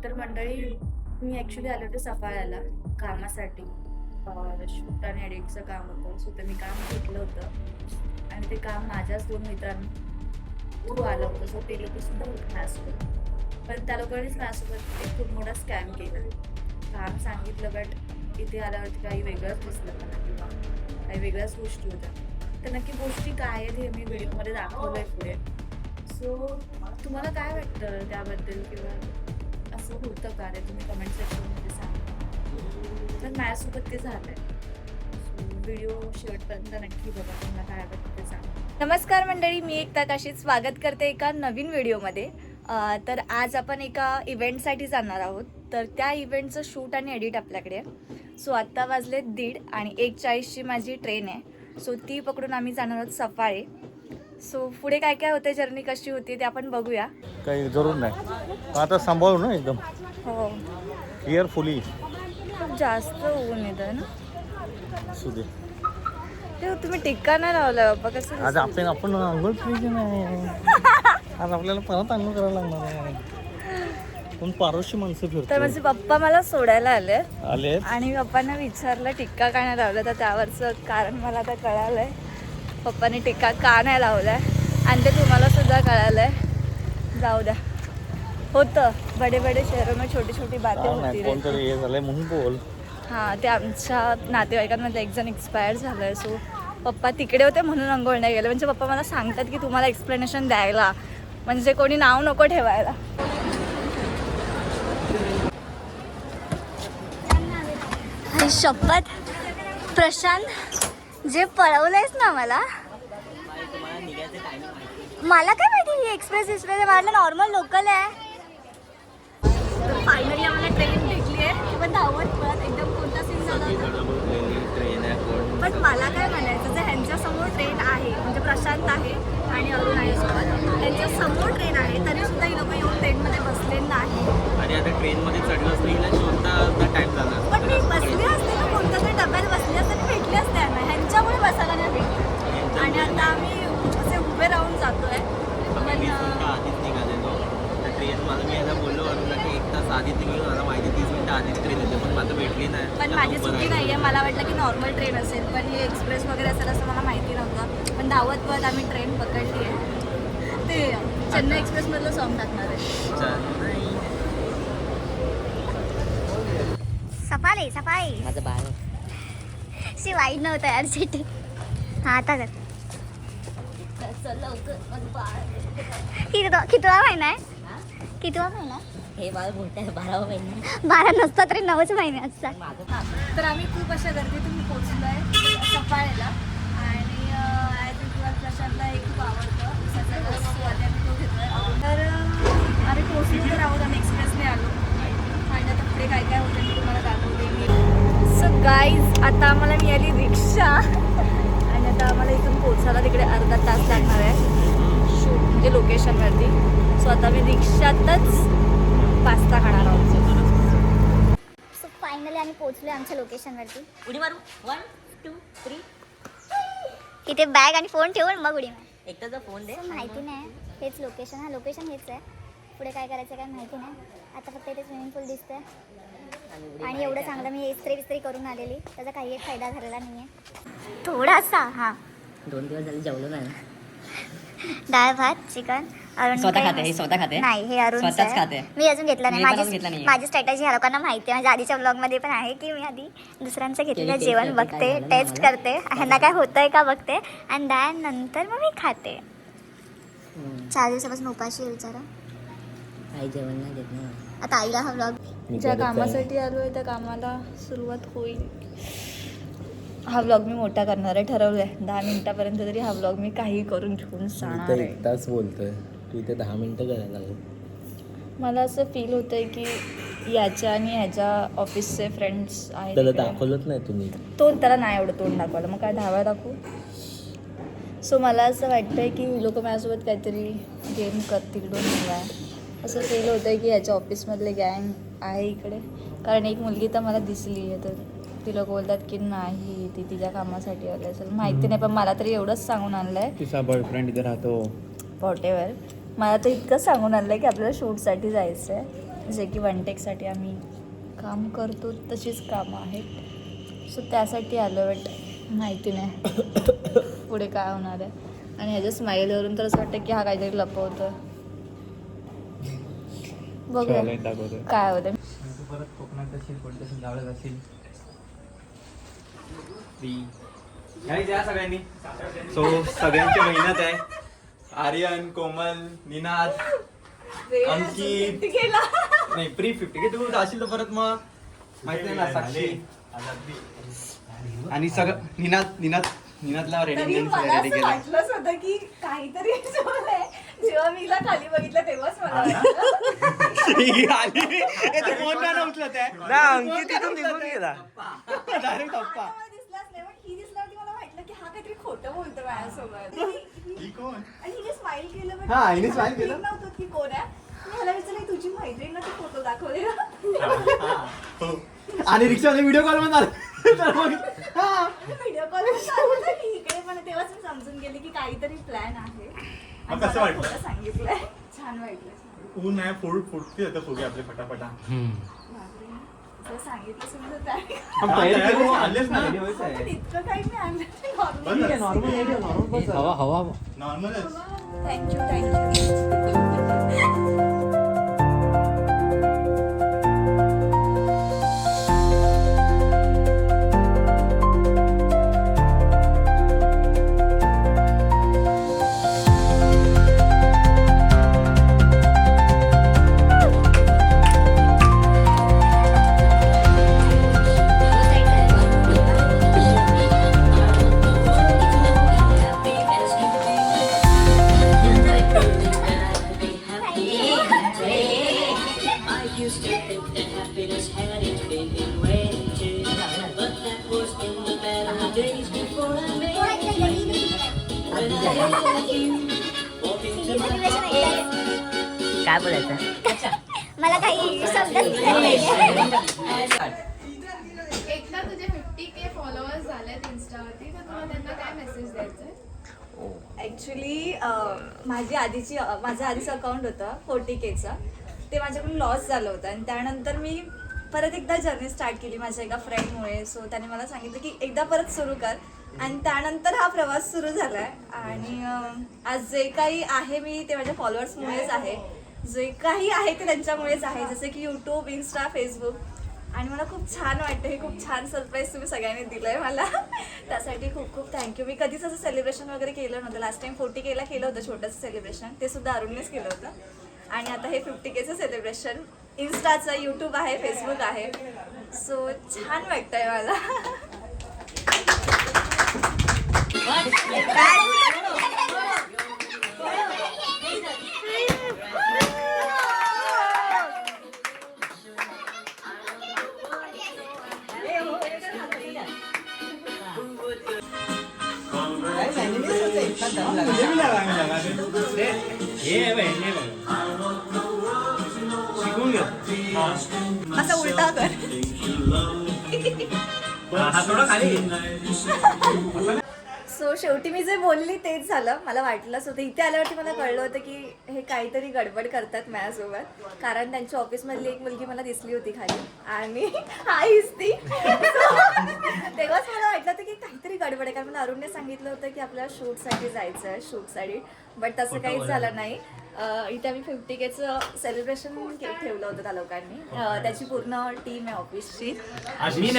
तर मंडळी, मी ॲक्च्युली आले होते सफाळ्याला कामासाठी. शूट आणि एडिटचं काम होतं, सो ते मी काम घेतलं होतं आणि ते काम माझ्याच 2 मित्रांना थ्रू आलं होतं. सो ते लोकंसुद्धा होते माझ्यासोबत. पण त्या लोकांनीच माझ्यासोबत एक खूप मोठा स्कॅम केला. काम सांगितलं, बट इथे आल्यावरती काही वेगळंच दिसलं मला किंवा काही वेगळ्याच गोष्टी होत्या. तर नक्की गोष्टी काय आहेत हे मी व्हिडिओमध्ये दाखवलं आहे पुढे. सो तुम्हाला काय वाटतं त्याबद्दल किंवा असं होतं का ते तुम्ही कमेंट सेक्शनमध्ये सांगा. तर माझ्यासोबत ते झालं आहे. व्हिडिओ शेवटपर्यंत नक्की बघा, तुम्हाला काय वाटतं ते सांगा. नमस्कार मंडळी, मी एकता काशीत स्वागत करते एका नवीन व्हिडिओमध्ये. तर आज आपण एका इव्हेंटसाठी जाणार आहोत. तर त्या इव्हेंटचं शूट आणि एडिट आपल्याकडे आहे. सो आत्ता वाजले 1:30 आणि 1:40ची माझी ट्रेन आहे. सो ती पकडून आम्ही जाणार आहोत सफाळे. सो पुढे काय काय होते, जर्नी कशी होती ते आपण बघूया. काही जरूर नाही, आता सांभाळू ना एकदम हो, केअरफुली. खूप जास्त ऊन येतं ना. असू दे. ते तुम्ही टिक्का नाही लावला बाप्पा, कसं आज आपण आंघोळ पाहिजे नाही. आज आपल्याला परत आंघोळ करायला लागणार आहे. पण पारोशी माणसं तर फिरतो. माझे पप्पा मला सोडायला आले आणि पप्पांना विचारलं टिक्का का नाही लावलं, तर त्यावरचं कारण मला आता कळालंय. पप्पाने टिक्का का नाही लावलाय आणि ते तुम्हाला सुद्धा कळालंय. जाऊ द्या, होतं बडे बडे शहरों में छोटी छोटी बातें होती कोणतरी हे झालंय म्हणून बोल. हां, ते आमच्या नातेवाईकांमध्ये एक जण एक्सपायर झालं आहे. सो पप्पा तिकडे होते म्हणून अंघोळ नाही गेले. म्हणजे पप्पा मला सांगतात की तुम्हाला एक्सप्लेनेशन द्यायला, म्हणजे कोणी नाव नको ठेवायला. शपथ प्रशांत, जे पळवलंयस ना मला काय माहिती ही एक्सप्रेस मला नॉर्मल लोकल आहे. तर फायनली आम्हाला ट्रेन भेटली आहे. पण धावत पळत एकदम कोणता सीन झाला होता. पण मला काय म्हणायचं, जर ह्यांच्या समोर ट्रेन आहे, म्हणजे प्रशांत आहे आणि अरुण आहे सोबत, त्यांच्या समोर ट्रेन आहे तरी सुद्धा ही लोक येऊन ट्रेनमध्ये बसले नाही. आणि आता ट्रेनमध्ये चढलंच नाही, शोधता टाइम झाला. पण मी बसले असते ना, कोणत्या तरी डब्यात बसले असते आणि भेटले असते यांना, ह्यांच्यामुळे बसायला नाही भेटले. आणि आता आम्ही असे उभे राहून जातोय. आधीच निघालेलो त्या ट्रेन मला, मी याला बोललो अरुणला की 1 तास आधी निघलो, मला माहिती 30 मिनिटं आधीच ट्रेन येते, पण माझं भेटली नाही. पण माझी चुकी नाही आहे, मला वाटलं की नॉर्मल ट्रेन असेल, पण ही एक्सप्रेस वगैरे असेल असं मला माहिती नव्हतं. पण धावत पळत आम्ही ट्रेन पकडली आहे. ते चेन्नई एक्सप्रेसमधलं सॉन्ग टाकणार आहे. सफाई माझं बाळ शिवाई नव्हतं यार सिटी. हा आता कर. कितवा महिना आहे? कितवा महिना? हे बाळ मोठं आहे, 12वा महिना. 12 नसता तरी 9च महिने असतात. माझं तर आम्ही खूप अशा गर्दीतून पोहोचलो आहे सफाळ्याला. आणि ॲज युजल प्रशांतला हे खूप आवडतं सगळं, स्वाद आम्ही तो घेतोय. तर आम्ही पोहोचलो तर आहोत, आम्ही एक्सप्रेसने आलो आणि आता पुढे काय काय होतं मी तुम्हाला दाखवते मी. सो गाईज, आता आम्हाला मिळाली रिक्षा आणि आता आम्हाला इथून पोहोचायला तिकडे अर्धा तास लागणार आहे शूट म्हणजे लोकेशनवरती. सो आता मी रिक्षातच पास्ता खाणार आहोत. सो फायनली आम्ही पोहोचलो आमच्या लोकेशनवरती. उडी मारू 1 2 3. इथे बॅग आणि फोन ठेवून मग उडी मार. एकटाचा फोन दे. माहिती नाही, हेच लोकेशन. हा लोकेशन हेच आहे. पुढे काय करायचं काय माहिती नाही. आता फक्त इथे स्विमिंग पूल दिसतंय आणि एवढं चांगलं मी इस्त्री करून आलेली, त्याचा काही एक फायदा झालेला नाही आहे. थोडासा. हां, 2 दिवस झाले जेवलो नाही. डाळ भात चिकन. स्वतः खाते, हे स्वतः खाते. नाही, हे अरुण स्वतःच खाते. मी अजून घेतला नाही. मी पण अजून घेतला नाहीये. माझी स्ट्रॅटेजी ह्या लोकांना माहिती आहे. म्हणजे आधीच्या व्लॉगमध्ये पण आहे की मी आधी दुसऱ्यांचं घेतलेलं टेस्ट जेवण करते, बघते, काय झालं टेस्ट मला. करते, ह्यांना काय होतंय का बघते आणि नंतर मग मी खाते. 4 दिवसापासून उपाशी आहे बिचारा. आई जेवण नाही देत ना. आता आईला हा व्लॉग, ज्या कामासाठी आलो आहे त्या कामाला सुरुवात होईल. हा व्लॉग मी मोठा करणार आहे, ठरवलं आहे. 10 मिनिटापर्यंत तरी हा व्लॉग मी काही करून घेऊन जाणार आहे. 1 तास बोलतोय तू, इथे 10 मिनिटं करायला लागेल. मला असं फील होतं आहे की याच्या आणि ह्याच्या ऑफिसचे फ्रेंड्स आहेत त्याला इकडे. दाखवलंच नाही तुम्ही. त्याला नाही एवढं तोंड दाखवायला, मग काय धावा दाखवू. सो मला असं वाटतं आहे की ही लोक माझ्यासोबत काहीतरी गेम करतील, डोंट नो व्हाय. असं फील होतं आहे की याच्या ऑफिसमधले गँग आहे इकडे. कारण एक मुलगी तर मला दिसली आहे, तर ती लोक बोलतात की नाही ती तिच्या कामासाठी आली असेल, माहिती नाही. पण मला तरी एवढंच सांगून आणलं आहे, तिचा बॉयफ्रेंड इथे राहतो व्हॉटेवर. मला तर इतकंच सांगून आणलं आहे की आपल्याला शूटसाठी जायचं आहे. जे की वनटेकसाठी आम्ही काम करतो तशीच कामं आहेत. सो त्यासाठी आलो, बट माहिती नाही पुढे काय होणार आहे. आणि ह्याच्या स्माईलवरून तर असं वाटतं की हा काहीतरी लपवतो. बघूया काय होतं. परत कोकणात असेल कोणत्या गावाला जाशील या सगळ्यांनी. सो सगळ्यांची मेहनत आहे. आर्यन, कोमल, निनाद, अंकित नाही प्री 50 तू जाशील तर परत मग माहिती आहे ना साक्षी आणि सगळं निनादला रेडिंग मला असं वाटलंच होतं की काहीतरी झालंय. जेव्हा मी हिला खाली बघितलं तेव्हाच मला दिसलाच नाही, पण ही दिसल्यावरती मला वाटलं की हा काहीतरी खोटं बोलतो माझ्यासोबत. आणि हिने स्माइल केलं, पण हा, हिने smile केलं. नव्हतं की कोण आहे. मी ह्याला विचारलं तुझी मैत्रीण ना ती फोटो दाखवले ना. आणि रिक्षामध्ये व्हिडिओ कॉल मध्ये व्हिडिओ कॉल इकडे पण तेव्हाच मी समजून गेले की काहीतरी प्लॅन आहे. आणि कसं मला वाटलं? खोटं सांगितलंय. छान वाटलं. ऊन आहे फुटते आता फुगे आपले फटाफटा. बापरे. जर सांगितलं समजत आहे. आलेच ना पण इतकं काही मी आणलं नॉर्मल. हवा नॉर्मलच. थँक्यू. काय बोलायचं. मला काही शब्दच नाही. एकदा तुझे 50K फॉलोअर्स झालेत इन्स्टावरती, तर तुला त्यांना काय मेसेज द्यायचा आहे? ॲक्च्युली माझं आधीचं अकाउंट होतं 40Kचं. ते माझ्याकडून लॉस झालं होतं आणि त्यानंतर मी परत एकदा जर्नी स्टार्ट केली माझ्या एका फ्रेंडमुळे. सो त्याने मला सांगितलं की एकदा परत सुरू कर, आणि त्यानंतर हा प्रवास सुरू झाला आहे. आणि आज जे काही आहे मी ते माझ्या फॉलोअर्समुळेच आहे. जे काही आहे ते त्यांच्यामुळेच आहे, जसे की यूट्यूब, इन्स्टा, फेसबुक. आणि मला खूप छान वाटतं. हे खूप छान सरप्राईज तुम्ही सगळ्यांनी दिलं आहे मला. त्यासाठी खूप खूप थँक्यू. मी कधीच असं सेलिब्रेशन वगैरे केलं नव्हतं. लास्ट टाइम 40Kला केलं होतं छोटंसं सेलिब्रेशन, ते सुद्धा अरुणनेच केलं होतं. आणि आता हे 50Kचं सेलिब्रेशन. इन्स्टाचं, यूट्यूब आहे, फेसबुक आहे. सो छान वाटतंय मला. शिकून घे. असा उलटा कर. थोडं खाली. सो शेवटी मी जे बोलली तेच झालं. मला वाटलंच होतं. इथे आल्यावरती मला कळलं होतं की हे काहीतरी गडबड करतात माझ्यासोबत. कारण त्यांच्या ऑफिसमधली एक मुलगी मला दिसली होती खाली, आणि हाईच ती. तेव्हाच मला वाटलं होतं की काहीतरी गडबड आहे. कारण मला अरुणने सांगितलं होतं की आपल्याला शूटसाठी जायचं आहे, शूटसाठी. बट तसं काहीच झालं नाही. इथे आम्ही 50Kचं सेलिब्रेशन ठेवलं होतं त्या लोकांनी. त्याची पूर्ण टीम आहे ऑफिसची. आणि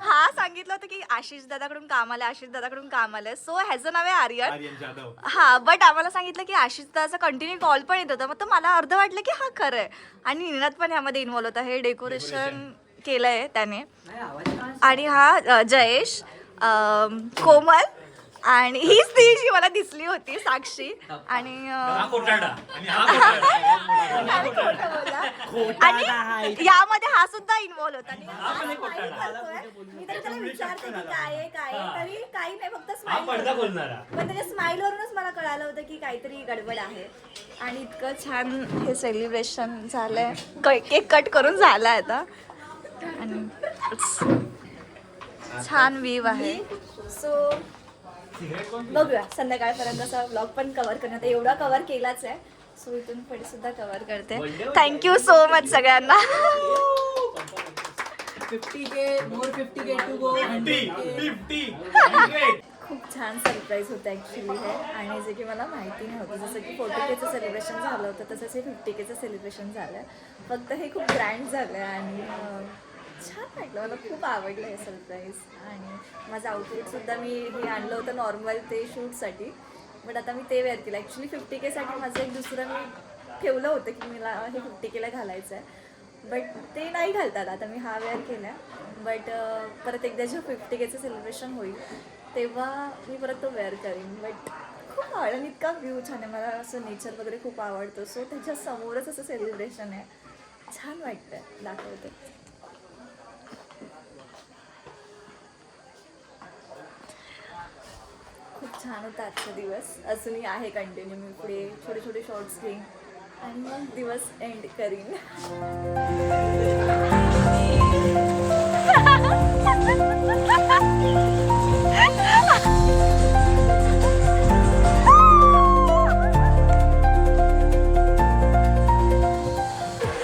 हा सांगितलं होतं की आशिष दादाकडून काम आलंय. सो ह्याचं नाव आहे आर्यन जाधव. हा. बट आम्हाला सांगितलं की आशिष दादाचा कंटिन्यू कॉल पण येत होता. मग तो मला अर्ध वाटलं की हा खरं आहे. आणि निनाद पण ह्यामध्ये इन्व्हॉल्व होता. हे डेकोरेशन केलंय त्याने. आणि हा जयेश, कोमल, आणि हीच ती जी मला दिसली होती साक्षी. आणि आणि यामध्ये हा सुद्धा इन्व्हॉल्व होता. मी तरी त्याला विचारते की काय आहे तरी काही नाही, फक्त स्माइल. पण त्याच्या स्माइलवरूनच मला कळालं होतं की काहीतरी गडबड आहे. आणि इतकं छान हे सेलिब्रेशन झालंय. केक कट करून झालाय आता. आणि छान व्ह्यू आहे. सो बघूया संध्याकाळपर्यंत असा व्लॉग पण कव्हर करण्यात. एवढा कव्हर केलाच आहे, सो इथून पुढे सुद्धा कव्हर करते. थँक्यू सो मच सगळ्यांना. 50K more 50K to go. 50 खूप छान सरप्राईज होतं ॲक्च्युली हे, आणि जे की मला माहिती नव्हतं. जसं की 40Kचं सेलिब्रेशन झालं होतं तसंच हे 50Kचं सेलिब्रेशन झालं आहे. फक्त हे खूप ग्रँड झालं आहे आणि छान वाटलं. मला खूप आवडलं हे सरप्राईज. आणि माझं आउटफिटसुद्धा मी हे आणलं होतं नॉर्मल ते शूटसाठी, बट आता मी ते वेअर केलं. ॲक्च्युली 50Kसाठी माझं एक दुसरं मी ठेवलं होतं की मला हे 50Kला घालायचं आहे, बट ते नाही घालतात. आता मी हा वेअर केला आहे, बट परत एकदा जेव्हा 50Kचं सेलिब्रेशन होईल तेव्हा मी परत तो वेअर करीन. बट खूप आवडलं. इतका व्ह्यू छान आहे. मला असं नेचर वगैरे खूप आवडतं. सो त्याच्या समोरच असं सेलिब्रेशन आहे. छान वाटतं आहे. दाखवते. खूप छान होता आजचा दिवस. अजूनही आहे कंटिन्यू. मी पुढे छोटे छोटे शॉर्ट्स घेईन आणि मग दिवस एंड करीन.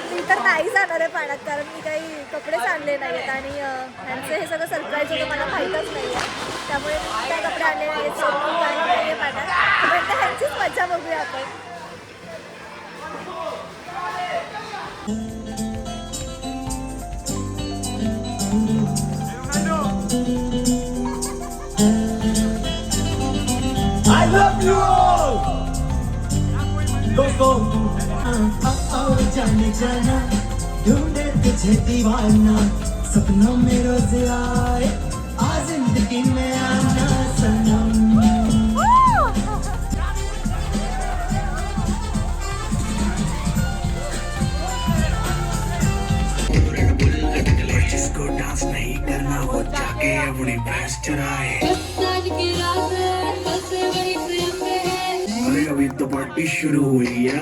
मी तर नाही जाणार आहे पाण्यात, कारण मी काही कपडेच आणले नाही आहेत आणि ह्यांचं हे सगळं सरप्राईज होतं मला माहीतच नाही आहे. त्यामुळे मी काय कपडे आणले नाही आहेत. सोडून जाणार नाही आहे पाण्यात. पण ह्यांचीच मजा बघूया आपण. I love you all. Go go. जाने जाना ढूंढे तुझे दीवाना सपनों में रोज आए आ जिंदगी में आना सनम. जिसको डांस नहीं करना वो जाके अपनी भैंस चराए. अरे अभी तो पार्टी शुरू हुई है.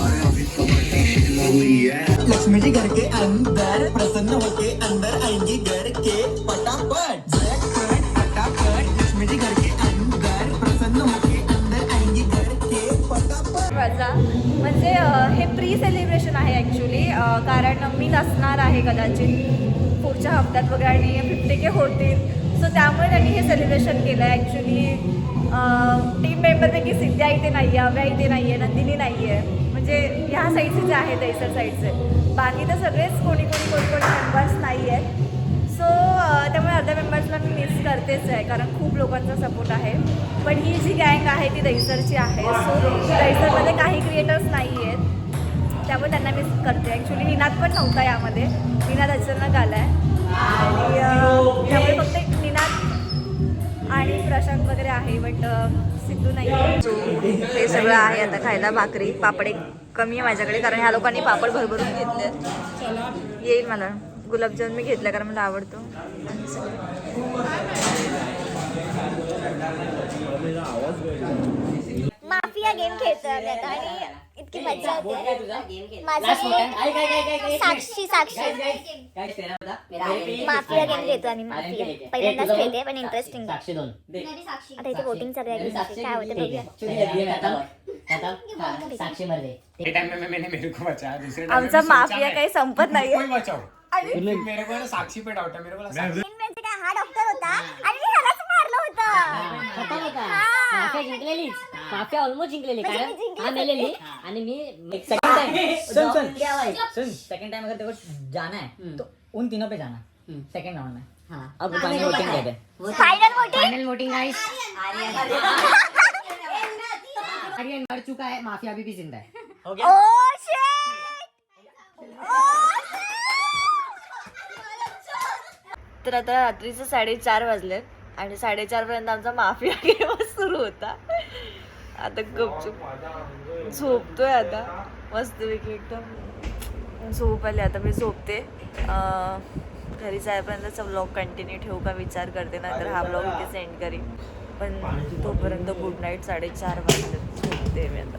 अरे अभी तो पार्टी शुरू हुई है. लक्ष्मी जी घर के अंदर प्रसन्न होके अंदर आएंगी घर के फटाफट झटपट फटाफट. लक्ष्मी जी घर के अंदर प्रसन्न होके अंदर आएंगी घर के फटाफट. मजा म्हणजे हे प्री सेलिब्रेशन आहे ॲक्च्युली, कारण मी नसणार आहे कदाचित पुढच्या हप्त्यात वगैरे आणि 50K होतील. सो त्यामुळे त्यांनी हे सेलिब्रेशन केलं आहे. ॲक्च्युली टीम मेंबरपैकी सिद्ध्या इथे नाही आहे, अव्या इथे नाही आहे, नंदिनी नाही आहे, म्हणजे ह्या साईडचे जे आहेत दैसर साईडचे. बाकी तर सगळेच कोणी मेंबर्स नाही आहेत. सो त्यामुळे अर्ध्या मेंबर्सला मी मिस करतेच आहे, कारण खूप लोकांचा सपोर्ट आहे. पण ही जी गँग आहे ती दैसरची आहे. सो दैसरमध्ये काही क्रिएटर्स नाही आहेत, त्यामुळे त्यांना मिस करते. ॲक्च्युली निनाद पण नव्हता यामध्ये. निनाद अचानक आला आहे आणि त्यामुळे फक्त एक निनाद आणि प्रशांत वगैरे आहे, बट सिद्धू नाही आहे. हे सगळं आहे आता खायला. भाकरी पापड एक कमी आहे माझ्याकडे, कारण ह्या लोकांनी पापड भरभरून घेतले. येईल मला. गुलाबजामुन मी घेतला कारण मला आवडतो. माफिया गेम खेळतोय आम्ही आता आणि इतकी मजा येते. माझा साक्षी माफिया गेम खेळतो आम्ही. माफिया पहिल्यांदाच खेळते, पण इंटरेस्टिंग. आता इथे वोटिंग चालू आहे. काय होतं बघूया. आमचा माफिया काही संपत नाही. साक्षी पे डाउट है मेरे को. हा डॉक्टर होता आणि मी ह्यालाच मारलं होतं. माफिया जिंकलेलीच. माफिया ऑलमोस्ट जिंकलेली, कारण हा मेलेली आणि मी सेकंड टाइम अगर तेरे को जाना है तो उन तीनों पे जाना सेकंड राउंड में. हाँ, अब फाइनल वोटिंग देते हैं. Final voting guys. आर्यन मर चुका है, माफिया अभी भी जिंदा है. हो गया. Oh shit. तर आता रात्रीचे 4:30 वाजलेत आणि 4:30 पर्यंत आमचा माफिया गेम सुरू होता. आता गपचूप झोपतोय. आता मस्तपैकी एकदम झोप आली. आता मी झोपते. घरी जायपर्यंतचा व्लॉग कंटिन्यू ठेवू का विचार करते, नाहीतर हा व्लॉग इथे सेंड करीन. पण तोपर्यंत गुड नाईट. 4:30 वाजले. झोपते मी आता.